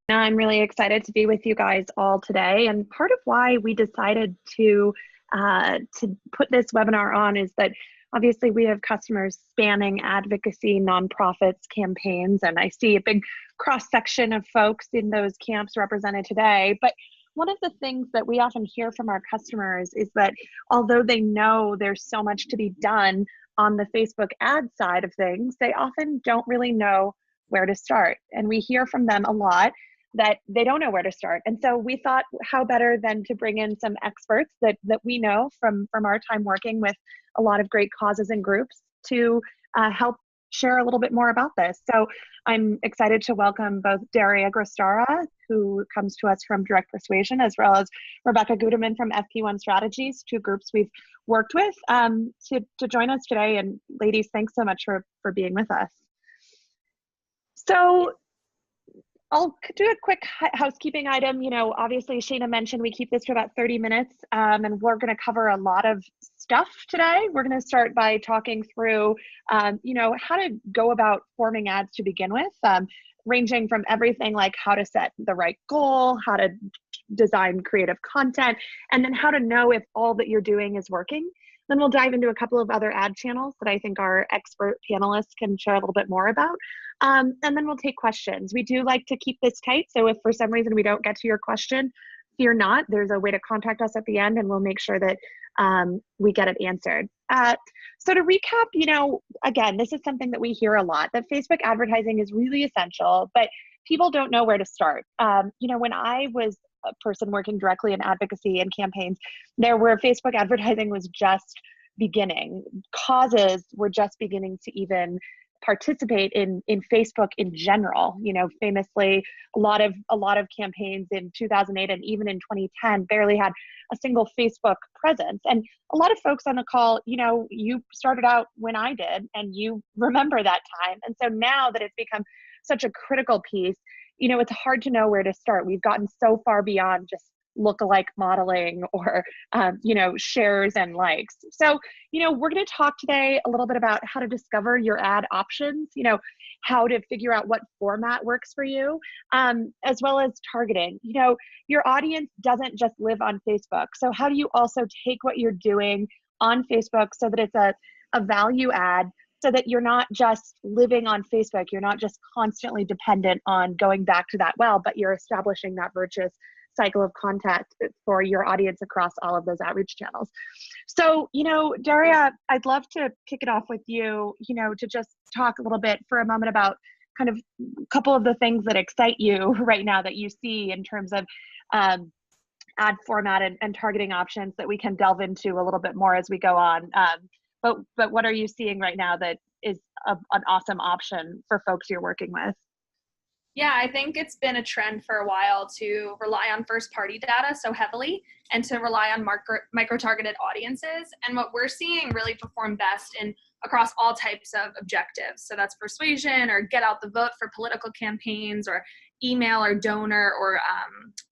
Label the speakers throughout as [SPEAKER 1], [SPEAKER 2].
[SPEAKER 1] Now I'm really excited to be with you guys all today. And part of why we decided to put this webinar on is that obviously we have customers spanning advocacy, nonprofits, campaigns, and I see a big cross section of folks in those camps represented today. But one of the things that we often hear from our customers is that although they know there's so much to be done on the Facebook ad side of things, they often don't really know where to start. And we hear from them a lot that they don't know where to start. And so we thought, how better than to bring in some experts that we know from our time working with a lot of great causes and groups to help share a little bit more about this. So I'm excited to welcome both Daria Grostara, who comes to us from Direct Persuasion, as well as Rebecca Gudeman from FP1 Strategies, two groups we've worked with, to join us today. And ladies, thanks so much for being with us. So I'll do a quick housekeeping item. You know, obviously Shana mentioned we keep this to about 30 minutes, and we're going to cover a lot of stuff today. We're going to start by talking through, you know, how to go about forming ads to begin with, ranging from everything like how to set the right goal, how to design creative content, and then how to know if all that you're doing is working. Then we'll dive into a couple of other ad channels that I think our expert panelists can share a little bit more about. And then we'll take questions. We do like to keep this tight, so if for some reason we don't get to your question, fear not. There's a way to contact us at the end and we'll make sure that we get it answered. So to recap, you know, again, this is something that we hear a lot, that Facebook advertising is really essential, but people don't know where to start. You know, when I was a person working directly in advocacy and campaigns, there were Facebook advertising was just beginning. Causes were just beginning to even participate in Facebook in general. You know, famously, a lot of campaigns in 2008 and even in 2010 barely had a single Facebook presence. And a lot of folks on the call, you know, you started out when I did, and you remember that time. And so now that it's become such a critical piece, you know, it's hard to know where to start. We've gotten so far beyond just lookalike modeling or, you know, shares and likes. So, you know, we're going to talk today a little bit about how to discover your ad options, you know, how to figure out what format works for you, as well as targeting. You know, your audience doesn't just live on Facebook. So how do you also take what you're doing on Facebook so that it's a value add, so that you're not just living on Facebook, you're not just constantly dependent on going back to that well, but you're establishing that virtuous cycle of contact for your audience across all of those outreach channels. So, you know, Daria, I'd love to kick it off with you, you know, to just talk a little bit for a moment about kind of a couple of the things that excite you right now that you see in terms of ad format and targeting options that we can delve into a little bit more as we go on. But what are you seeing right now that is an awesome option for folks you're working with?
[SPEAKER 2] Yeah, I think it's been a trend for a while to rely on first-party data so heavily and to rely on micro-targeted audiences. And what we're seeing really perform best across all types of objectives. So that's persuasion or get out the vote for political campaigns or email or donor or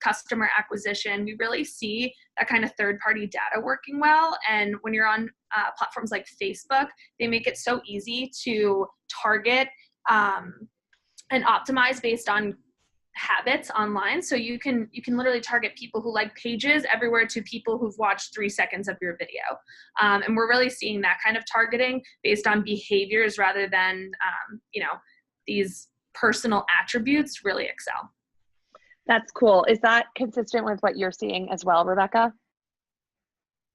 [SPEAKER 2] customer acquisition. We really see that kind of third-party data working well. And when you're on platforms like Facebook, they make it so easy to target and optimize based on habits online. So you can literally target people who like pages everywhere to people who've watched 3 seconds of your video. And we're really seeing that kind of targeting based on behaviors rather than, you know, these personal attributes really excel.
[SPEAKER 1] That's cool. Is that consistent with what you're seeing as well, Rebecca?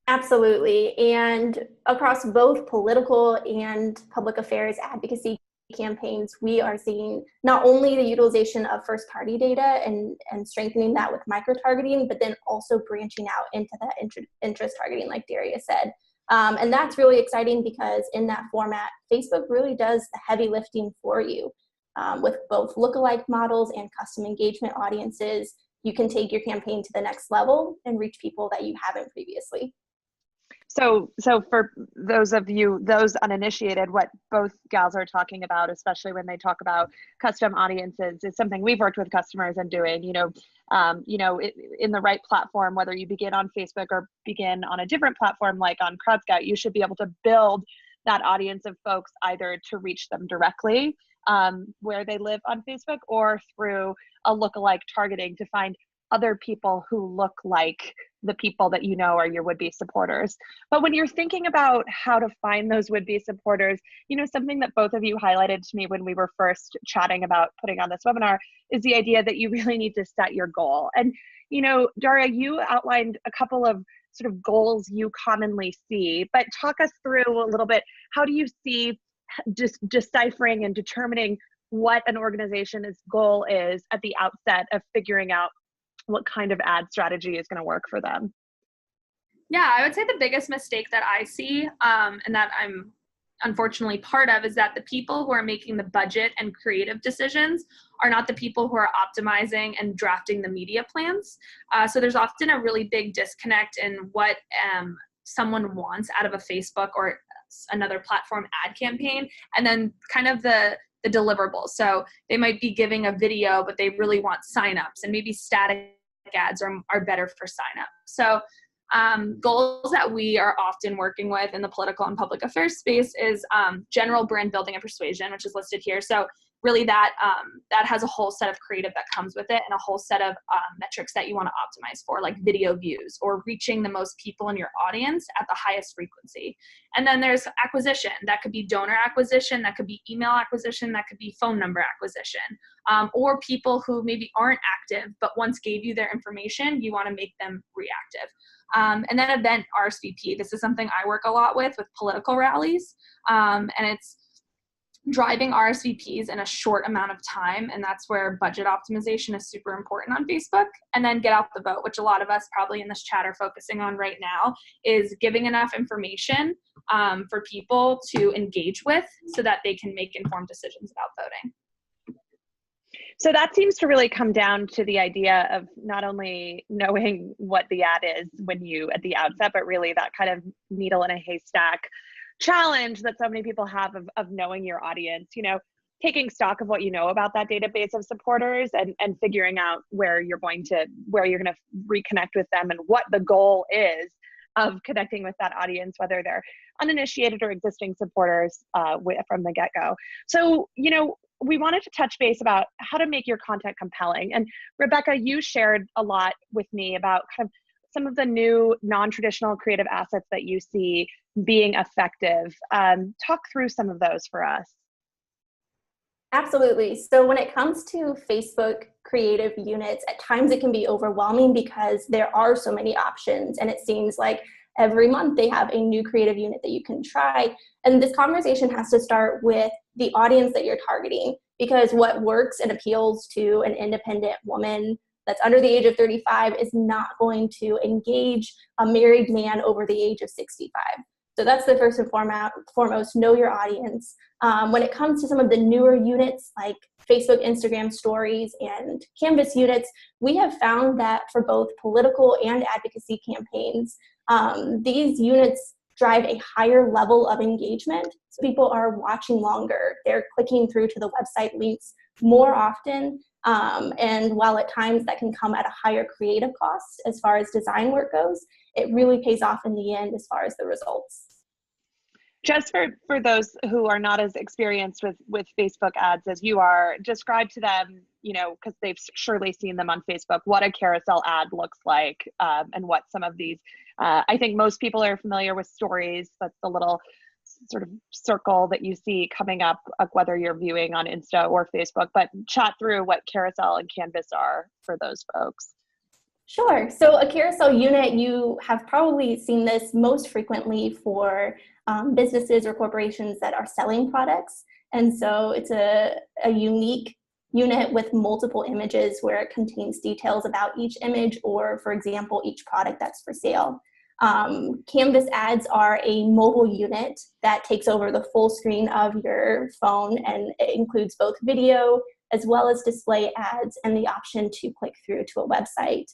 [SPEAKER 3] Absolutely. And across both political and public affairs advocacy campaigns, we are seeing not only the utilization of first-party data and strengthening that with micro-targeting, but then also branching out into that interest targeting, like Daria said. And that's really exciting because in that format, Facebook really does the heavy lifting for you. With both lookalike models and custom engagement audiences, you can take your campaign to the next level and reach people that you haven't previously.
[SPEAKER 1] So for those of you, those uninitiated, what both gals are talking about, especially when they talk about custom audiences, is something we've worked with customers and doing, in the right platform, whether you begin on Facebook or begin on a different platform like on CrowdScout, you should be able to build that audience of folks either to reach them directly where they live on Facebook, or through a lookalike targeting to find other people who look like the people that you know are your would-be supporters. But when you're thinking about how to find those would-be supporters, you know, something that both of you highlighted to me when we were first chatting about putting on this webinar is the idea that you really need to set your goal. And, you know, Daria, you outlined a couple of sort of goals you commonly see, but talk us through a little bit, how do you see just deciphering and determining what an organization's goal is at the outset of figuring out what kind of ad strategy is going to work for them?
[SPEAKER 2] Yeah, I would say the biggest mistake that I see, and that I'm unfortunately part of, is that the people who are making the budget and creative decisions are not the people who are optimizing and drafting the media plans. So there's often a really big disconnect in what someone wants out of a Facebook or another platform ad campaign, and then kind of the deliverables. So they might be giving a video, but they really want signups, and maybe static ads are better for signup. So goals that we are often working with in the political and public affairs space is general brand building and persuasion, which is listed here. So really that has a whole set of creative that comes with it, and a whole set of metrics that you want to optimize for, like video views or reaching the most people in your audience at the highest frequency. And then there's acquisition. That could be donor acquisition, that could be email acquisition, that could be phone number acquisition, or people who maybe aren't active but once gave you their information, you want to make them reactive. And then event RSVP. This is something I work a lot with political rallies, and it's driving RSVPs in a short amount of time, and that's where budget optimization is super important on Facebook. And then get out the vote, which a lot of us probably in this chat are focusing on right now, is giving enough information for people to engage with so that they can make informed decisions about voting.
[SPEAKER 1] So that seems to really come down to the idea of not only knowing what the ad is when you at the outset, but really that kind of needle in a haystack challenge that so many people have of knowing your audience, you know, taking stock of what you know about that database of supporters, and figuring out where you're going to reconnect with them, and what the goal is of connecting with that audience, whether they're uninitiated or existing supporters from the get-go. So, you know, we wanted to touch base about how to make your content compelling. And Rebecca, you shared a lot with me about kind of some of the new non-traditional creative assets that you see being effective. Talk through some of those for us.
[SPEAKER 3] Absolutely. So when it comes to Facebook creative units, at times it can be overwhelming because there are so many options, and it seems like every month they have a new creative unit that you can try. And this conversation has to start with the audience that you're targeting, because what works and appeals to an independent woman that's under the age of 35 is not going to engage a married man over the age of 65. So that's the first and foremost, know your audience. When it comes to some of the newer units like Facebook, Instagram stories, and Canvas units, we have found that for both political and advocacy campaigns, these units drive a higher level of engagement. So people are watching longer. They're clicking through to the website links more often. And while at times that can come at a higher creative cost as far as design work goes, it really pays off in the end as far as the results.
[SPEAKER 1] Just for those who are not as experienced with Facebook ads as you are, describe to them, you know, because they've surely seen them on Facebook, what a carousel ad looks like, and what some of these, I think most people are familiar with stories. That's the little sort of circle that you see coming up, whether you're viewing on Insta or Facebook, but chat through what carousel and Canvas are for those folks.
[SPEAKER 3] Sure. So a carousel unit, you have probably seen this most frequently for businesses or corporations that are selling products. And so it's a unique unit with multiple images where it contains details about each image or, for example, each product that's for sale. Canvas ads are a mobile unit that takes over the full screen of your phone, and it includes both video as well as display ads and the option to click through to a website.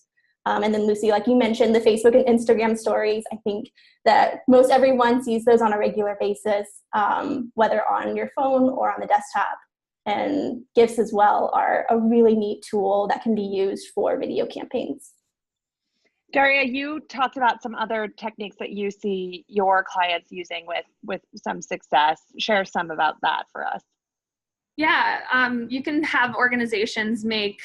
[SPEAKER 3] And then Lucy, like you mentioned, the Facebook and Instagram stories, I think that most everyone sees those on a regular basis, whether on your phone or on the desktop. And GIFs as well are a really neat tool that can be used for video campaigns.
[SPEAKER 1] Daria, you talked about some other techniques that you see your clients using with some success. Share some about that for us.
[SPEAKER 2] Yeah, you can have organizations make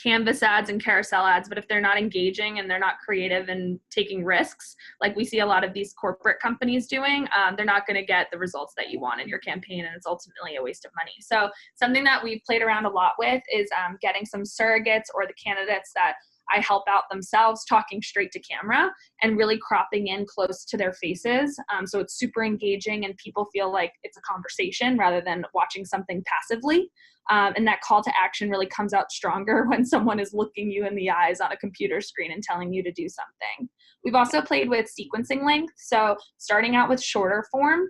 [SPEAKER 2] Canvas ads and carousel ads, but if they're not engaging and they're not creative and taking risks, like we see a lot of these corporate companies doing, they're not going to get the results that you want in your campaign, and it's ultimately a waste of money. So something that we've played around a lot with is getting some surrogates or the candidates that I help out themselves talking straight to camera and really cropping in close to their faces. So it's super engaging and people feel like it's a conversation rather than watching something passively. And that call to action really comes out stronger when someone is looking you in the eyes on a computer screen and telling you to do something. We've also played with sequencing length. So starting out with shorter form,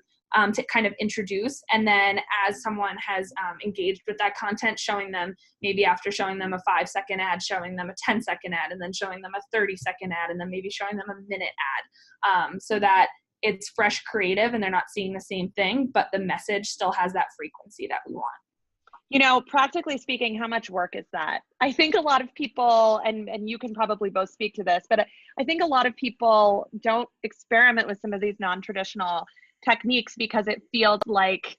[SPEAKER 2] to kind of introduce, and then as someone has engaged with that content, showing them, maybe after showing them a 5-second ad, showing them a 10-second ad, and then showing them a 30-second ad, and then maybe showing them a minute ad, so that it's fresh, creative, and they're not seeing the same thing, but the message still has that frequency that we want.
[SPEAKER 1] You know, practically speaking, how much work is that? I think a lot of people, and you can probably both speak to this, but I think a lot of people don't experiment with some of these non-traditional techniques because it feels like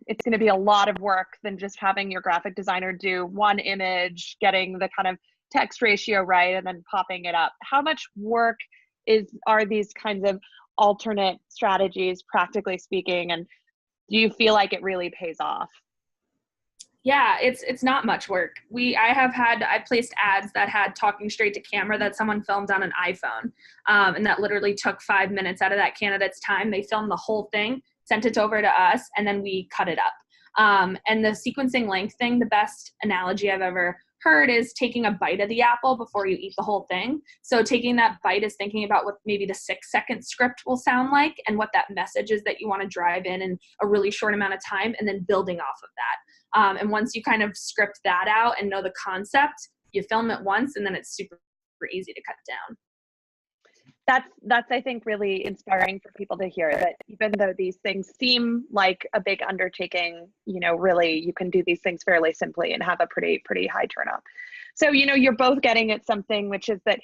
[SPEAKER 1] it's going to be a lot of work than just having your graphic designer do one image, getting the kind of text ratio right, and then popping it up. How much work are these kinds of alternate strategies, practically speaking, and do you feel like it really pays off?
[SPEAKER 2] Yeah, it's not much work. I placed ads that had talking straight to camera that someone filmed on an iPhone, and that literally took 5 minutes out of that candidate's time. They filmed the whole thing, sent it over to us, and then we cut it up. And the sequencing length thing, the best analogy I've ever heard is taking a bite of the apple before you eat the whole thing. So taking that bite is thinking about what maybe the 6-second script will sound like and what that message is that you want to drive in a really short amount of time, and then building off of that. And once you kind of script that out and know the concept, you film it once, and then it's super easy to cut down.
[SPEAKER 1] That's I think really inspiring for people to hear, that even though these things seem like a big undertaking, you know, really you can do these things fairly simply and have a pretty high turnout. So, you know, you're both getting at something, which is that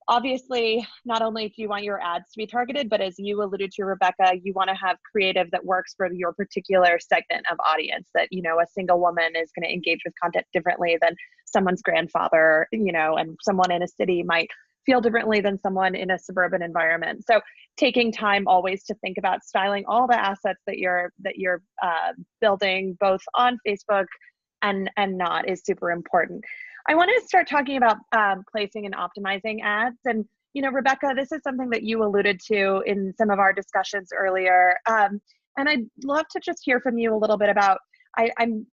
[SPEAKER 1] obviously not only do you want your ads to be targeted, but as you alluded to, Rebecca, you want to have creative that works for your particular segment of audience. That, you know, a single woman is going to engage with content differently than someone's grandfather, you know, and someone in a city might feel differently than someone in a suburban environment. So taking time always to think about styling all the assets that you're building both on Facebook and not is super important. I want to start talking about placing and optimizing ads. And, you know, Rebecca, this is something that you alluded to in some of our discussions earlier. And I'd love to just hear from you a little bit about, I'm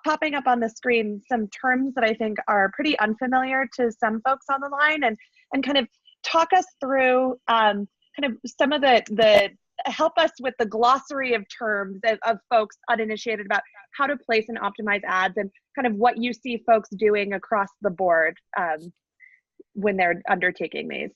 [SPEAKER 1] popping up on the screen some terms that I think are pretty unfamiliar to some folks on the line, and kind of talk us through kind of some of the help us with the glossary of terms of folks uninitiated about how to place and optimize ads, and kind of what you see folks doing across the board when they're undertaking these.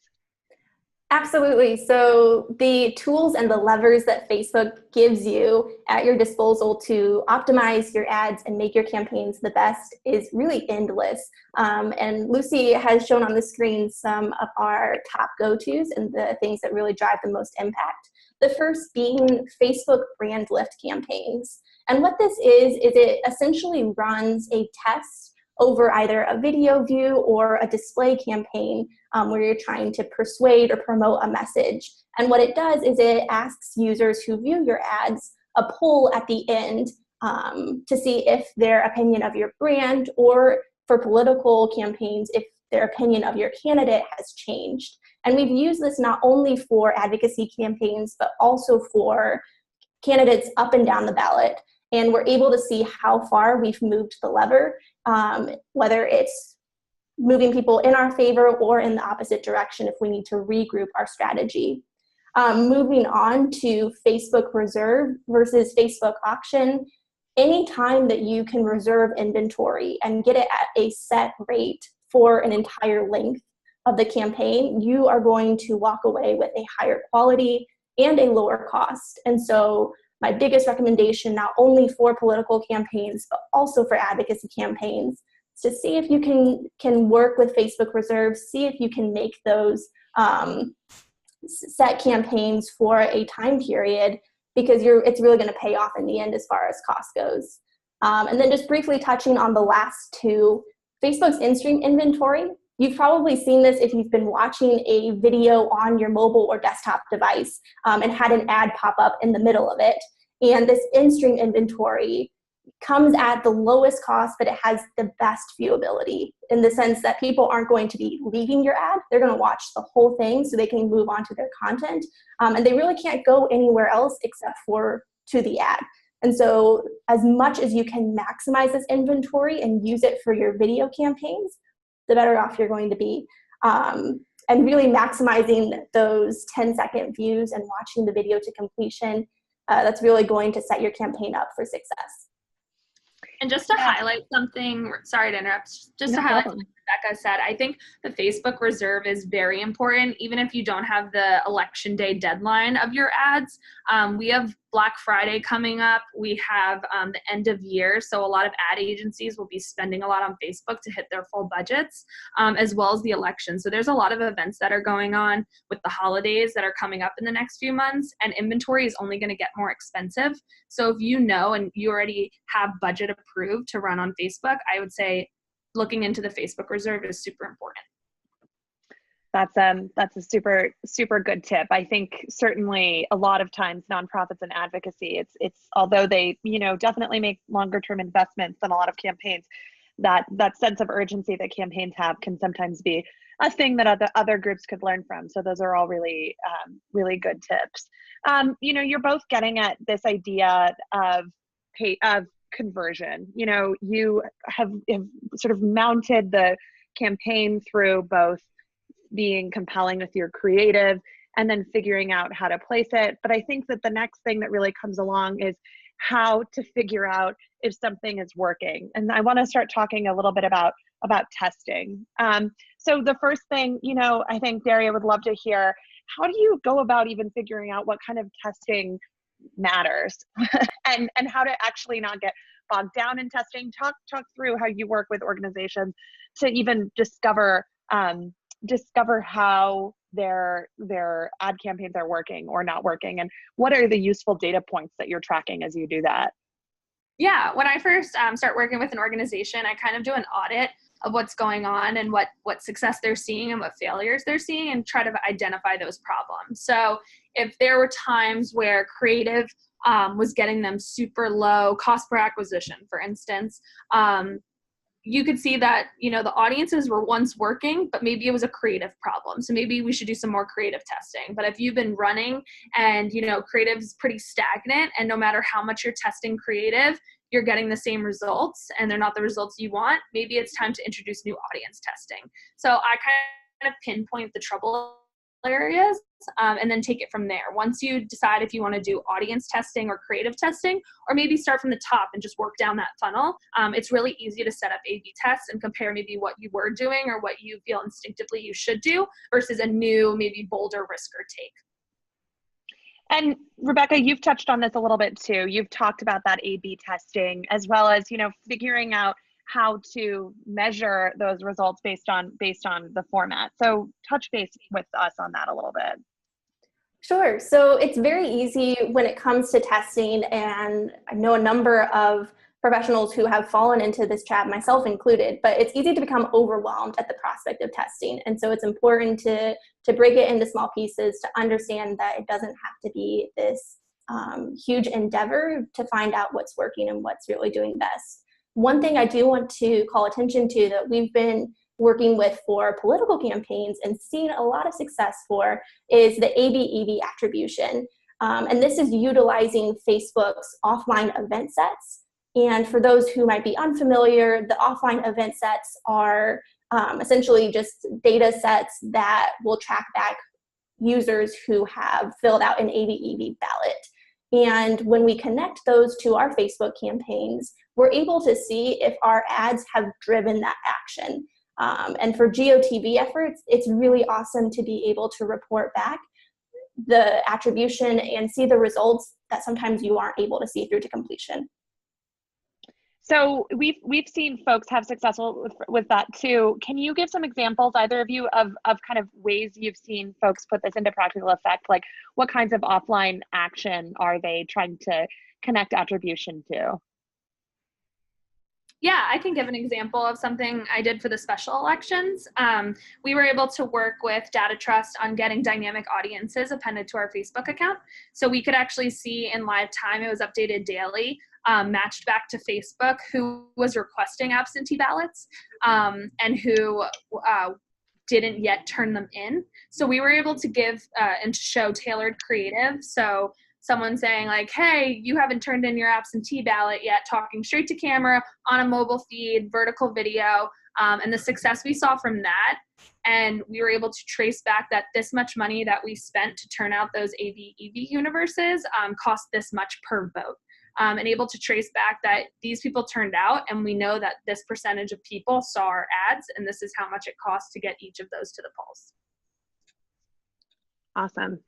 [SPEAKER 3] Absolutely. So the tools and the levers that Facebook gives you at your disposal to optimize your ads and make your campaigns the best is really endless. And Lucy has shown on the screen some of our top go-tos and the things that really drive the most impact. The first being Facebook brand lift campaigns. And what this is it essentially runs a test over either a video view or a display campaign where you're trying to persuade or promote a message. And what it does is it asks users who view your ads a poll at the end to see if their opinion of your brand, or for political campaigns, if their opinion of your candidate has changed. And we've used this not only for advocacy campaigns, but also for candidates up and down the ballot. And we're able to see how far we've moved the lever, whether it's moving people in our favor or in the opposite direction if we need to regroup our strategy. Moving on to Facebook Reserve versus Facebook Auction. Anytime that you can reserve inventory and get it at a set rate for an entire length of the campaign, you are going to walk away with a higher quality and a lower cost. And so my biggest recommendation, not only for political campaigns, but also for advocacy campaigns, to see if you can work with Facebook Reserve, see if you can make those set campaigns for a time period, because it's really going to pay off in the end as far as cost goes. And then just briefly touching on the last two, Facebook's in-stream inventory. You've probably seen this if you've been watching a video on your mobile or desktop device and had an ad pop up in the middle of it. And this in-stream inventory comes at the lowest cost, but it has the best viewability in the sense that people aren't going to be leaving your ad. They're going to watch the whole thing so they can move on to their content. And they really can't go anywhere else except for to the ad. And so as much as you can maximize this inventory and use it for your video campaigns, the better off you're going to be. And really maximizing those 10-second views and watching the video to completion, that's really going to set your campaign up for success.
[SPEAKER 2] And just to highlight something, sorry to interrupt, just to highlight something Rebecca said, I think the Facebook Reserve is very important, even if you don't have the election day deadline of your ads. We have Black Friday coming up. We have the end of year, so a lot of ad agencies will be spending a lot on Facebook to hit their full budgets, as well as the election. So there's a lot of events that are going on with the holidays that are coming up in the next few months, and inventory is only going to get more expensive. So if you know and you already have budget approved to run on Facebook, I would say looking into the Facebook Reserve is super important.
[SPEAKER 1] That's a super, super good tip. I think certainly a lot of times nonprofits and advocacy, it's although they, definitely make longer term investments than a lot of campaigns, that sense of urgency that campaigns have can sometimes be a thing that other groups could learn from. So those are all really, really good tips. You're both getting at this idea of conversion. You have sort of mounted the campaign through both being compelling with your creative and then figuring out how to place it. But I think that the next thing that really comes along is how to figure out if something is working. And I want to start talking a little bit about testing. So the first thing, I think Daria would love to hear, how do you go about even figuring out what kind of testing matters and how to actually not get bogged down in testing? Talk through how you work with organizations to even discover how their ad campaigns are working or not working, and what are the useful data points that you're tracking as you do that?
[SPEAKER 2] Yeah, when I first start working with an organization, I kind of do an audit of what's going on and what success they're seeing and what failures they're seeing, and try to identify those problems. So if there were times where creative was getting them super low cost per acquisition, for instance, you could see that, the audiences were once working, but maybe it was a creative problem. So maybe we should do some more creative testing. But if you've been running and, creative's pretty stagnant, and no matter how much you're testing creative, you're getting the same results and they're not the results you want, maybe it's time to introduce new audience testing. So I kind of pinpoint the trouble areas and then take it from there. Once you decide if you want to do audience testing or creative testing, or maybe start from the top and just work down that funnel, it's really easy to set up A/B tests and compare maybe what you were doing or what you feel instinctively you should do versus a new, maybe bolder risk or take.
[SPEAKER 1] And Rebecca, you've touched on this a little bit too. You've talked about that A/B testing, as well as, figuring out how to measure those results based on the format. So touch base with us on that a little bit.
[SPEAKER 3] Sure. So it's very easy when it comes to testing, and I know a number of professionals who have fallen into this trap, myself included, but it's easy to become overwhelmed at the prospect of testing. And so it's important to break it into small pieces, to understand that it doesn't have to be this huge endeavor to find out what's working and what's really doing best. One thing I do want to call attention to that we've been working with for political campaigns and seeing a lot of success for is the AB/EB attribution. And this is utilizing Facebook's offline event sets. And for those who might be unfamiliar, the offline event sets are essentially just data sets that will track back users who have filled out an AB/EB ballot. And when we connect those to our Facebook campaigns, we're able to see if our ads have driven that action. And for GOTV efforts, it's really awesome to be able to report back the attribution and see the results that sometimes you aren't able to see through to completion.
[SPEAKER 1] So we've seen folks have successful with that too. Can you give some examples, either of you, of kind of ways you've seen folks put this into practical effect? Like, what kinds of offline action are they trying to connect attribution to?
[SPEAKER 2] Yeah, I can give an example of something I did for the special elections. We were able to work with Data Trust on getting dynamic audiences appended to our Facebook account. So we could actually see in live time, it was updated daily, matched back to Facebook, who was requesting absentee ballots and who didn't yet turn them in. So we were able to give and show tailored creative. So someone saying like, hey, you haven't turned in your absentee ballot yet, talking straight to camera on a mobile feed, vertical video, and the success we saw from that. And we were able to trace back that this much money that we spent to turn out those AV-EV universes cost this much per vote. And able to trace back that these people turned out, and we know that this percentage of people saw our ads, and this is how much it costs to get each of those to the polls.
[SPEAKER 1] Awesome.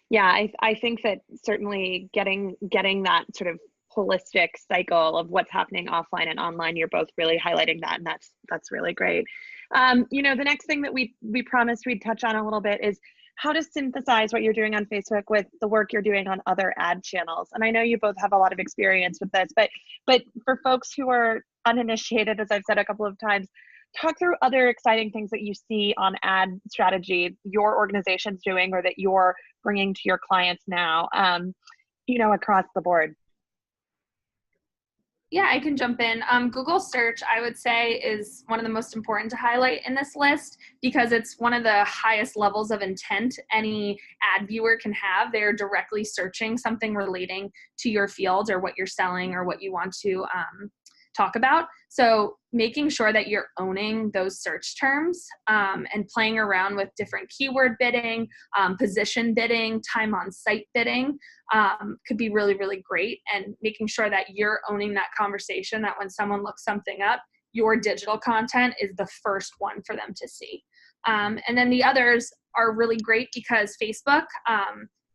[SPEAKER 1] Yeah, I think that certainly getting that sort of holistic cycle of what's happening offline and online, you're both really highlighting that, and that's really great. You know, the next thing that we promised we'd touch on a little bit is how to synthesize what you're doing on Facebook with the work you're doing on other ad channels. And I know you both have a lot of experience with this, but for folks who are uninitiated, as I've said a couple of times, talk through other exciting things that you see on ad strategy your organization's doing or that you're bringing to your clients now, you know, across the board.
[SPEAKER 2] Yeah, I can jump in. Google search, I would say, is one of the most important to highlight in this list because it's one of the highest levels of intent any ad viewer can have. They're directly searching something relating to your field or what you're selling or what you want to talk about. So making sure that you're owning those search terms and playing around with different keyword bidding, position bidding, time on site bidding could be really, really great. And making sure that you're owning that conversation, that when someone looks something up, your digital content is the first one for them to see. And then the others are really great because Facebook,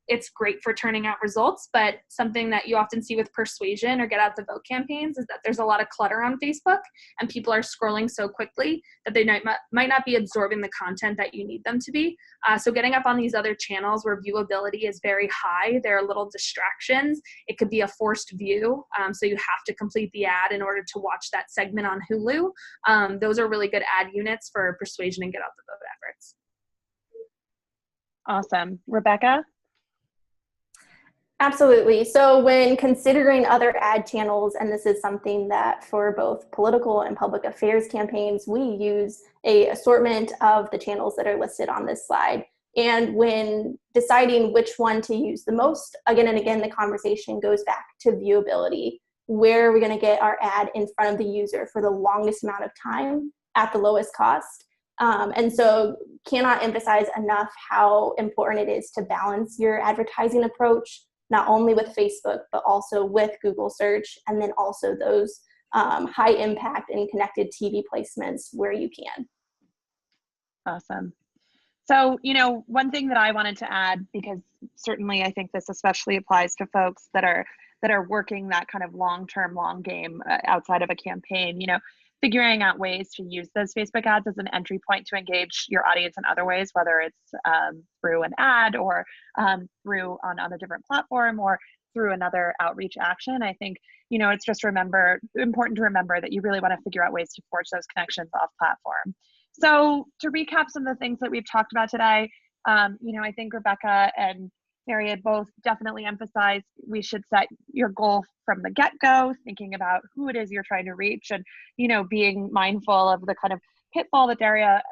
[SPEAKER 2] it's great for turning out results, but something that you often see with persuasion or get out the vote campaigns is that there's a lot of clutter on Facebook and people are scrolling so quickly that they might not be absorbing the content that you need them to be. So getting up on these other channels where viewability is very high, there are little distractions. It could be a forced view, so you have to complete the ad in order to watch that segment on Hulu. Those are really good ad units for persuasion and get out the vote efforts.
[SPEAKER 1] Awesome. Rebecca?
[SPEAKER 3] Absolutely. So when considering other ad channels, and this is something that for both political and public affairs campaigns, we use a assortment of the channels that are listed on this slide. And when deciding which one to use the most, again and again, the conversation goes back to viewability. Where are we going to get our ad in front of the user for the longest amount of time at the lowest cost? And so cannot emphasize enough how important it is to balance your advertising approach, not only with Facebook, but also with Google search, and then also those high impact and connected TV placements where you can.
[SPEAKER 1] Awesome. So, you know, one thing that I wanted to add, because certainly I think this especially applies to folks that are working that kind of long-term, long game outside of a campaign, you know, figuring out ways to use those Facebook ads as an entry point to engage your audience in other ways, whether it's through an ad or through on a different platform or through another outreach action. I think, you know, it's just important to remember that you really want to figure out ways to forge those connections off platform. So to recap some of the things that we've talked about today, you know, I think Rebecca and Mary had both definitely emphasized we should set your goal from the get-go, thinking about who it is you're trying to reach and, you know, being mindful of the kind of pitfall that Daria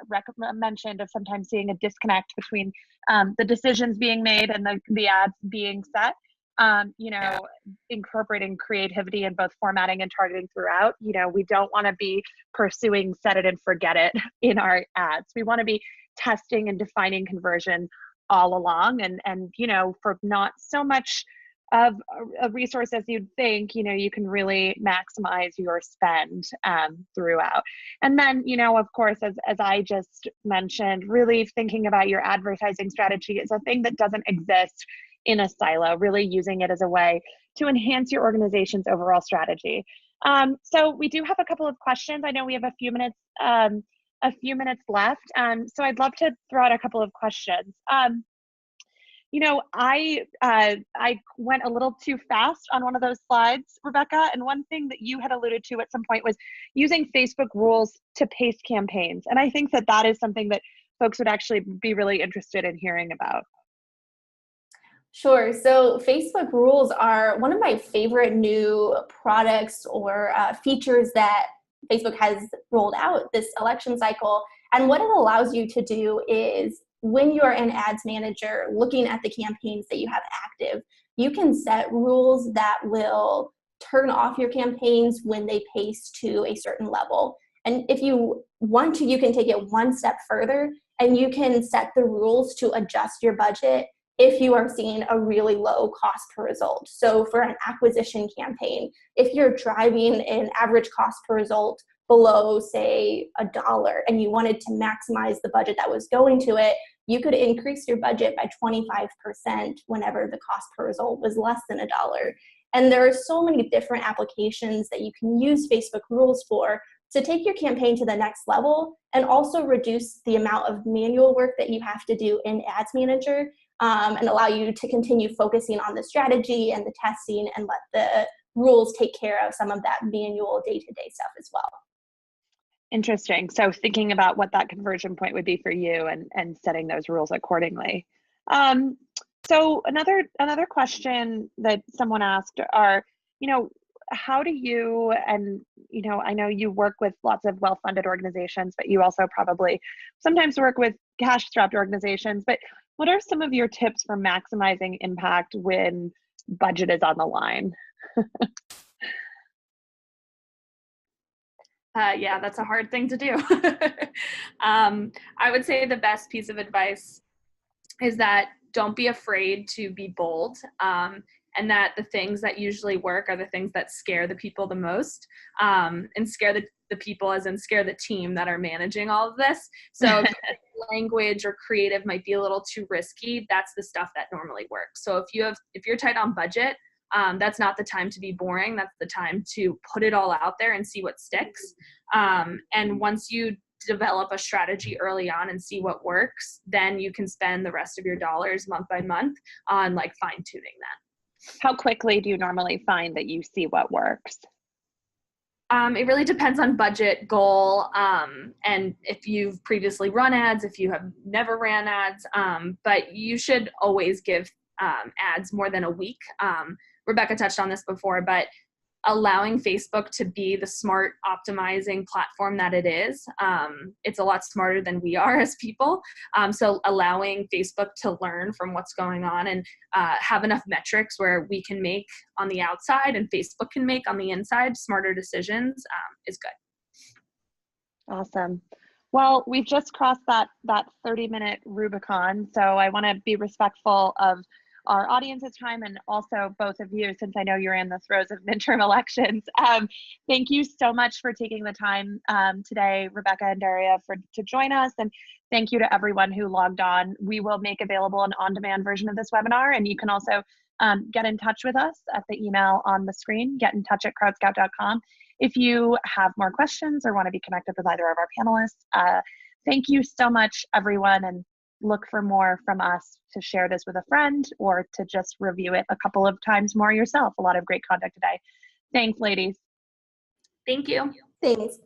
[SPEAKER 1] mentioned of sometimes seeing a disconnect between the decisions being made and the ads being set. You know, incorporating creativity in both formatting and targeting throughout. You know, we don't want to be pursuing set it and forget it in our ads. We want to be testing and defining conversion all along, and you know, for not so much of a resource as you'd think, you know, you can really maximize your spend throughout. And then, you know, of course, as I just mentioned, really thinking about your advertising strategy is a thing that doesn't exist in a silo, really using it as a way to enhance your organization's overall strategy. So we do have a couple of questions. I know we have a few minutes left. So I'd love to throw out a couple of questions. I went a little too fast on one of those slides, Rebecca, and one thing that you had alluded to at some point was using Facebook rules to pace campaigns. And I think that that is something that folks would actually be really interested in hearing about.
[SPEAKER 3] Sure. So Facebook rules are one of my favorite new products or features that Facebook has rolled out this election cycle. And what it allows you to do is when you're an ads manager looking at the campaigns that you have active, you can set rules that will turn off your campaigns when they pace to a certain level. And if you want to, you can take it one step further and you can set the rules to adjust your budget if you are seeing a really low cost per result. So for an acquisition campaign, if you're driving an average cost per result below, say, $1 and you wanted to maximize the budget that was going to it, you could increase your budget by 25% whenever the cost per result was less than $1. And there are so many different applications that you can use Facebook rules for to take your campaign to the next level and also reduce the amount of manual work that you have to do in Ads Manager, and allow you to continue focusing on the strategy and the testing and let the rules take care of some of that manual day-to-day stuff as well.
[SPEAKER 1] Interesting. So thinking about what that conversion point would be for you and setting those rules accordingly. So another question that someone asked are, how do you, and I know you work with lots of well-funded organizations, but you also probably sometimes work with cash-strapped organizations, but what are some of your tips for maximizing impact when budget is on the line?
[SPEAKER 2] Yeah, that's a hard thing to do. I would say the best piece of advice is that don't be afraid to be bold, and that the things that usually work are the things that scare the people the most, and scare the people as in scare the team that are managing all of this. So if language or creative might be a little too risky, that's the stuff that normally works. So if you're tight on budget, that's not the time to be boring. That's the time to put it all out there and see what sticks. And once you develop a strategy early on and see what works, then you can spend the rest of your dollars month by month on fine tuning that.
[SPEAKER 1] How quickly do you normally find that you see what works?
[SPEAKER 2] It really depends on budget, goal, and if you've previously run ads, if you have never ran ads, but you should always give ads more than a week. Rebecca touched on this before, but allowing Facebook to be the smart optimizing platform that it is, it's a lot smarter than we are as people. So allowing Facebook to learn from what's going on and have enough metrics where we can make on the outside and Facebook can make on the inside smarter decisions is good.
[SPEAKER 1] Awesome. Well, we've just crossed that 30-minute Rubicon, so I want to be respectful of our audience's time and also both of you, since I know you're in the throes of midterm elections. Thank you so much for taking the time today, Rebecca and Daria, to join us, and thank you to everyone who logged on. We will make available an on-demand version of this webinar, and you can also get in touch with us at the email on the screen, getintouch@crowdscout.com. If you have more questions or want to be connected with either of our panelists, thank you so much, everyone, and look for more from us to share this with a friend or to just review it a couple of times more yourself. A lot of great content today. Thanks, ladies.
[SPEAKER 2] Thank you.
[SPEAKER 3] Thanks.